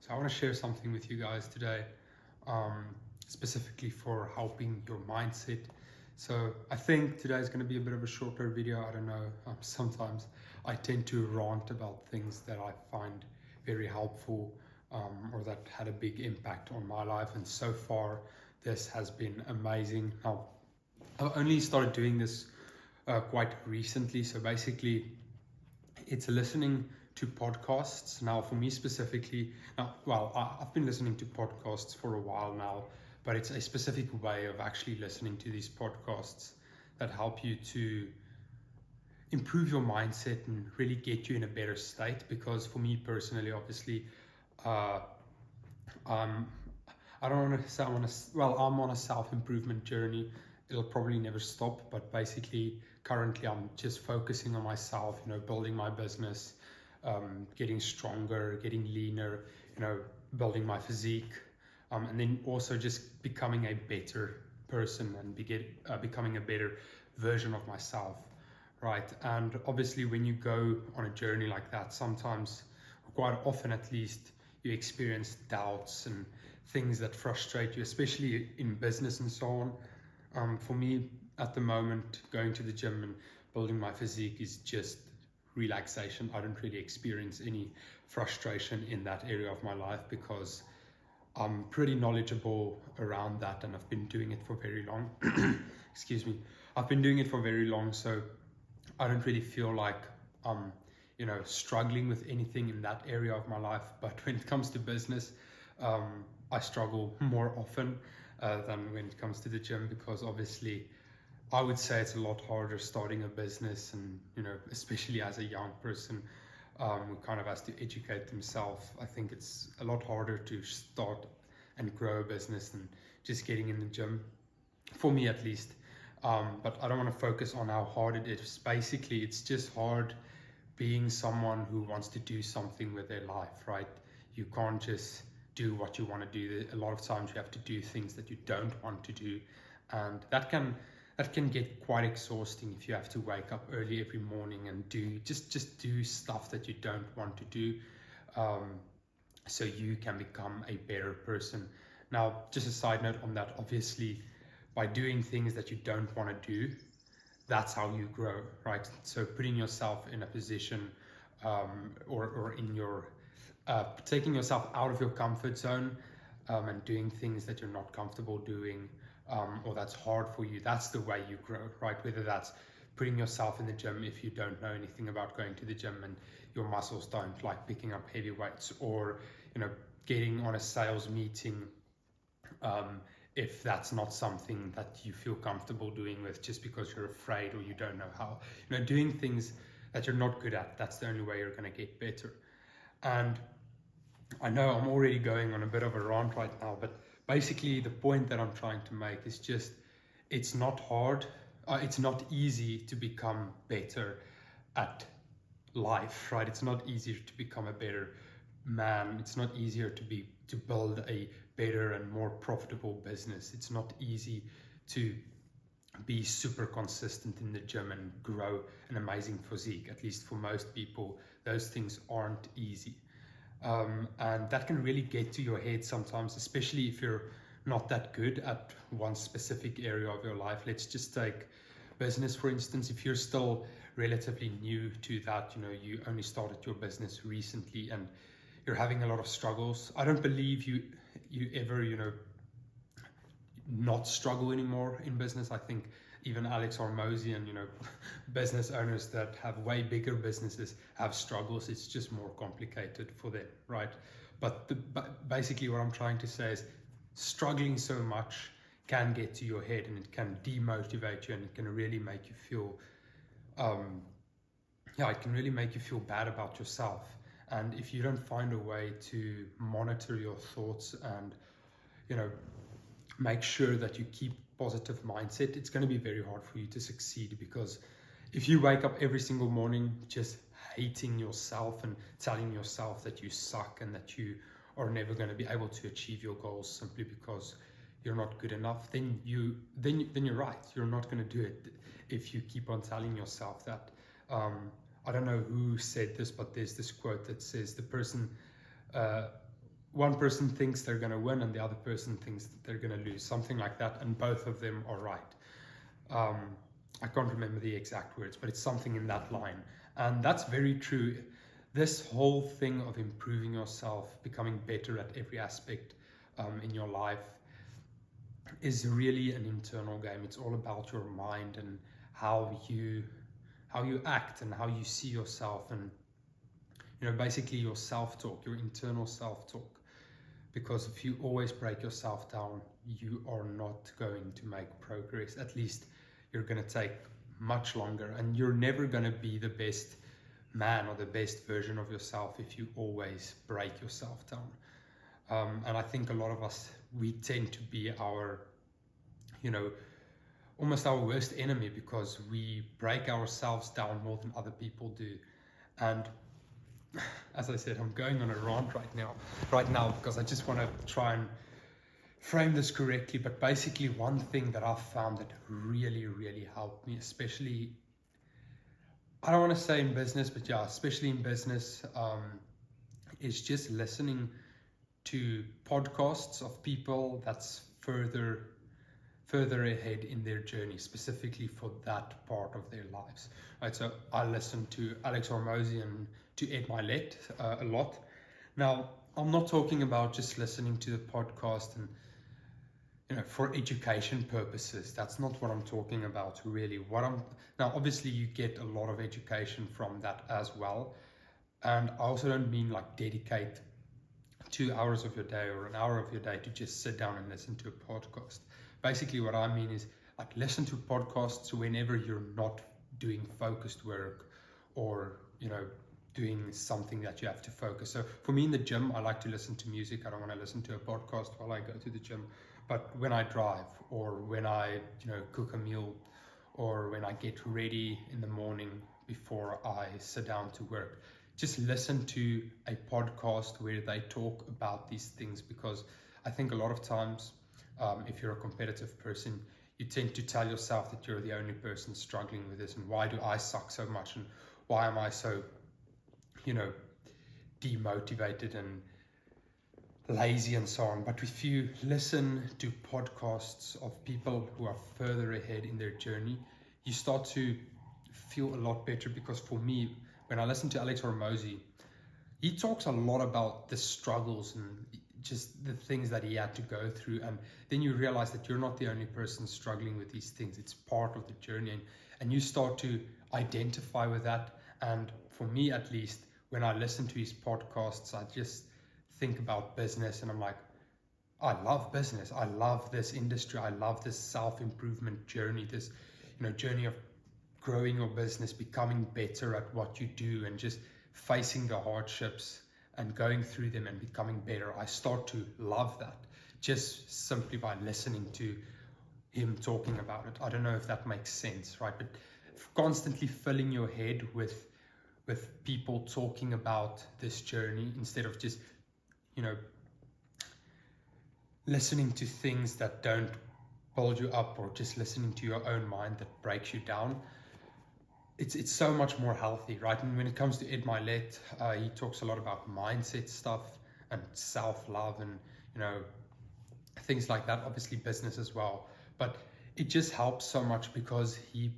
So I want to share something with you guys today, um, specifically for helping your mindset. So I think today is going to be a bit of a shorter video. I don't know. Sometimes I tend to rant about things that I find very helpful, or that had a big impact on my life. And so far, this has been amazing. Now, I've only started doing this quite recently. So basically, it's listening to podcasts. Now, for me specifically, I've been listening to podcasts for a while now, but it's a specific way of actually listening to these podcasts that help you to improve your mindset and really get you in a better state. Because for me personally, obviously, uh, I'm I don't want to say I'm on a self-improvement journey. It'll probably never stop, but basically currently I'm just focusing on myself, building my business, getting stronger, getting leaner, building my physique, and then also just becoming a better person and becoming a better version of myself, right? And obviously when you go on a journey like that, sometimes, or quite often at least, you experience doubts and things that frustrate you, especially in business and so on. For me, at the moment, going to the gym and building my physique is just relaxation. I don't really experience any frustration in that area of my life because I'm pretty knowledgeable around that and I've been doing it for very long. Excuse me. I've been doing it for very long, so I don't really feel like I'm, struggling with anything in that area of my life. But when it comes to business, I struggle more often than when it comes to the gym, because obviously I would say it's a lot harder starting a business, and especially as a young person who kind of has to educate themselves. I think it's a lot harder to start and grow a business than just getting in the gym, for me at least. But I don't want to focus on how hard it is. Basically, it's just hard being someone who wants to do something with their life, right? You can't just do what you want to do. A lot of times you have to do things that you don't want to do, and that can get quite exhausting if you have to wake up early every morning and do stuff that you don't want to do, so you can become a better person. Now, just a side note on that, obviously by doing things that you don't want to do, that's how you grow, right? So putting yourself in a position, or in your taking yourself out of your comfort zone, and doing things that you're not comfortable doing, or that's hard for you, that's the way you grow, right? Whether that's putting yourself in the gym if you don't know anything about going to the gym and your muscles don't like picking up heavy weights, or getting on a sales meeting, if that's not something that you feel comfortable doing with just because you're afraid or you don't know how. Doing things that you're not good at, that's the only way you're going to get better. And I know I'm already going on a bit of a rant right now, but basically the point that I'm trying to make is just, it's not hard, it's not easy to become better at life, right? It's not easier to become a better man. It's not easier to build a better and more profitable business. It's not easy to be super consistent in the gym and grow an amazing physique. At least for most people, those things aren't easy. And that can really get to your head sometimes, especially if you're not that good at one specific area of your life. Let's just take business, for instance. If you're still relatively new to that, you only started your business recently and you're having a lot of struggles, I don't believe you ever, not struggle anymore in business. I think even Alex Hormozian, business owners that have way bigger businesses have struggles. It's just more complicated for them, right? But basically what I'm trying to say is, struggling so much can get to your head and it can demotivate you, and it can really make you feel, it can really make you feel bad about yourself. And if you don't find a way to monitor your thoughts and, make sure that you keep positive mindset, it's going to be very hard for you to succeed. Because if you wake up every single morning just hating yourself and telling yourself that you suck and that you are never going to be able to achieve your goals simply because you're not good enough, then you're right. You're not going to do it if you keep on telling yourself that. I don't know who said this, but there's this quote that says the person one person thinks they're going to win and the other person thinks that they're going to lose, something like that, and both of them are right. I can't remember the exact words, but it's something in that line. And that's very true. This whole thing of improving yourself, becoming better at every aspect in your life is really an internal game. It's all about your mind and how you act and how you see yourself, and basically your self-talk, your internal self-talk. Because if you always break yourself down, you are not going to make progress. At least you're going to take much longer, and you're never going to be the best man or the best version of yourself if you always break yourself down. And I think a lot of us, we tend to be our, almost our worst enemy, because we break ourselves down more than other people do. And as I said, I'm going on a rant right now because I just want to try and frame this correctly. But basically, one thing that I've found that really, really helped me, especially, I don't want to say in business, but yeah, especially in business, is just listening to podcasts of people that's further ahead in their journey, specifically for that part of their lives. Right, so I listen to Alex Hormozi and to Ed Mylett a lot. Now, I'm not talking about just listening to the podcast and for education purposes. That's not what I'm talking about really. Now, obviously you get a lot of education from that as well, and I also don't mean like dedicate 2 hours of your day or an hour of your day to just sit down and listen to a podcast. Basically what I mean is like listen to podcasts whenever you're not doing focused work or doing something that you have to focus. So for me in the gym, I like to listen to music. I don't want to listen to a podcast while I go to the gym. But when I drive, or when I cook a meal, or when I get ready in the morning before I sit down to work, just listen to a podcast where they talk about these things. Because I think a lot of times, if you're a competitive person, you tend to tell yourself that you're the only person struggling with this, and why do I suck so much, and why am I so demotivated and lazy and so on. But if you listen to podcasts of people who are further ahead in their journey, you start to feel a lot better. Because for me, when I listen to Alex Hormozi, he talks a lot about the struggles and just the things that he had to go through, and then you realize that you're not the only person struggling with these things. It's part of the journey, and you start to identify with that. And for me, at least, when I listen to his podcasts, I just think about business, and I'm like, I love business. I love this industry. I love this self-improvement journey, this journey of growing your business, becoming better at what you do, and just facing the hardships and going through them and becoming better. I start to love that just simply by listening to him talking about it. I don't know if that makes sense, right? But constantly filling your head with people talking about this journey, instead of just listening to things that don't build you up, or just listening to your own mind that breaks you down. It's so much more healthy, right? And when it comes to Ed Mylett, he talks a lot about mindset stuff and self-love and things like that. Obviously business as well, but it just helps so much because you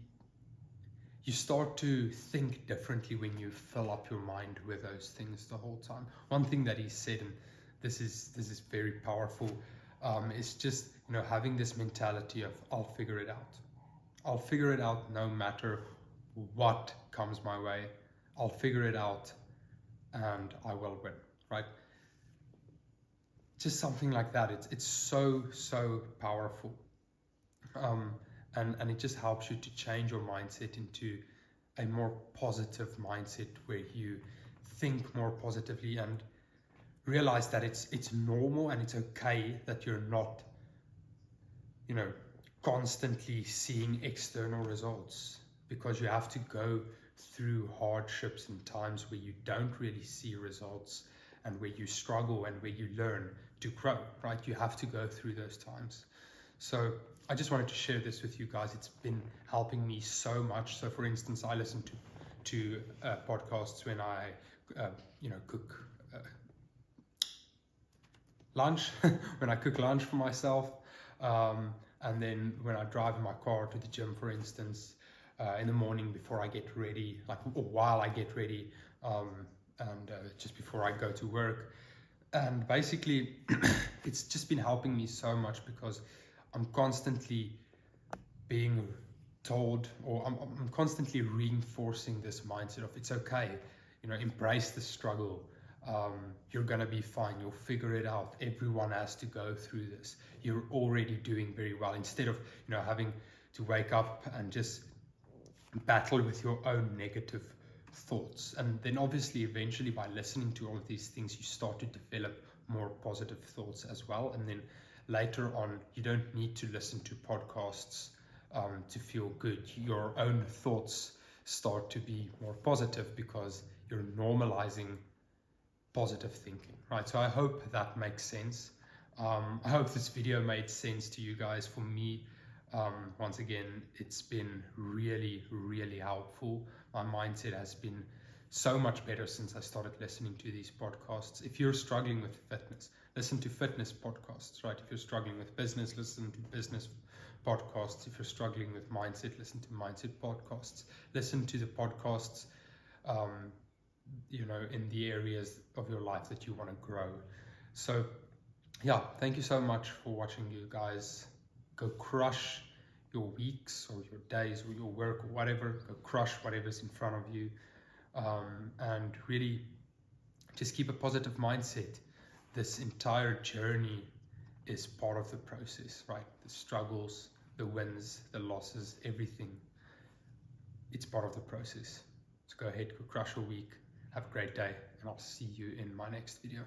start to think differently when you fill up your mind with those things the whole time. One thing that he said, and this is very powerful, is just having this mentality of I'll figure it out. I'll figure it out no matter what comes my way. I'll figure it out and I will win, right? Just something like that. It's so powerful, and it just helps you to change your mindset into a more positive mindset, where you think more positively and realize that it's normal and it's okay that you're not constantly seeing external results, because you have to go through hardships and times where you don't really see results, and where you struggle and where you learn to grow, right? You have to go through those times. So I just wanted to share this with you guys. It's been helping me so much. So for instance, I listen to podcasts when I cook lunch, when I cook lunch for myself, and then when I drive in my car to the gym, for instance, in the morning before I get ready, like, or while I get ready, and just before I go to work. And basically, it's just been helping me so much because I'm constantly being told, or I'm constantly reinforcing this mindset of it's okay, embrace the struggle. You're gonna be fine, you'll figure it out. Everyone has to go through this. You're already doing very well, instead of having to wake up and just battle with your own negative thoughts. And then obviously eventually, by listening to all of these things, you start to develop more positive thoughts as well. And then later on, you don't need to listen to podcasts to feel good. Your own thoughts start to be more positive because you're normalizing positive thinking, right? So I hope that makes sense. I hope this video made sense to you guys. For me, once again, it's been really, really helpful. My mindset has been so much better since I started listening to these podcasts. If you're struggling with fitness, listen to fitness podcasts, right? If you're struggling with business, listen to business podcasts. If you're struggling with mindset, listen to mindset podcasts. Listen to the podcasts, in the areas of your life that you want to grow. So yeah, thank you so much for watching, you guys. Go crush your weeks or your days or your work or whatever. Go crush whatever's in front of you, and really just keep a positive mindset. This entire journey is part of the process, right? The struggles, the wins, the losses, everything. It's part of the process. So go ahead, go crush your week. Have a great day, and I'll see you in my next video.